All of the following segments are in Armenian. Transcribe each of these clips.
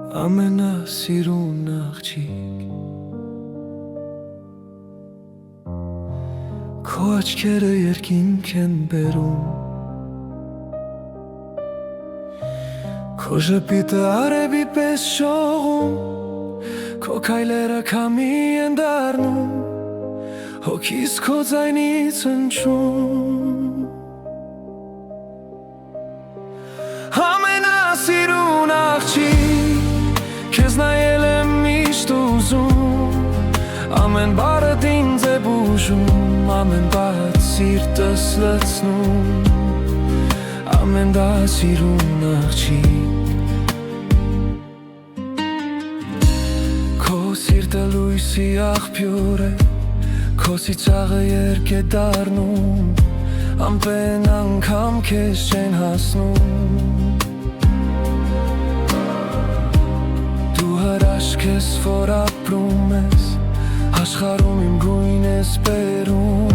ամենասիրուն աղջիկ Քո աչքերը երկինք են բերում Քո ժպիտը արևի պես շողում Քո քայլերը քամի են դառնում Հոգիս քո ձայնից հնչում Ամենասիրուն աղջիկ Քեզ նայել եմ միշտ ուզում Ամեն բառդ ինձ է բուժում Ամեն բառդ սիրտս լցնում Ամենասիրուն աղջիկ Քո սիրտը լույսի աղբյուր է Քո ծիծաղը երկ է դառնում Ամեն անգամ քեզ չեն հասնում Դու հրաշք ես, որ ապրում ես Աշխարհում իմ գույն ես բերում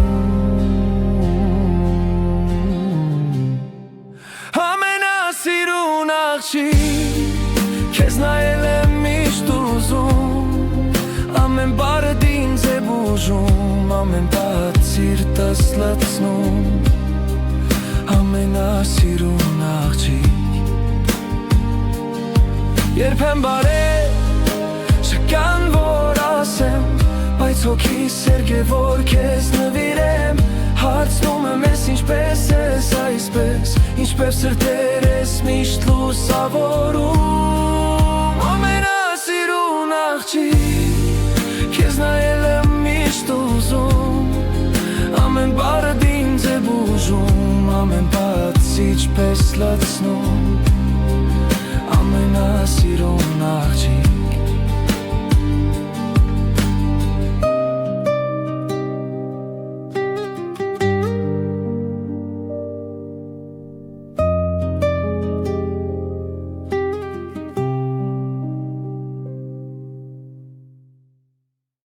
Ամենասիրուն աղջիկ Քեզ նայել եմ միշտ ուզում Ամեն բառդ ինձ է բուժում Ամեն բառդ սիրտս լցնում Ամենասիրուն աղջիկ Երբեմ բարև չկան որ ասեմ Բայց հոգիս երգ է որ քեզ նվիրեմ Հարցնում եմ ես ինչպես ես այսպես Ինչպես սրտեր ես միշտ լուսավորում Ամենասիրուն աղջիկ Քեզ նայել եմ միշտ ուզում Ամեն բառդ ինձ է բուժում Ամեն բառդ ինչպես լցնում Ամենասիրուն աղջիկ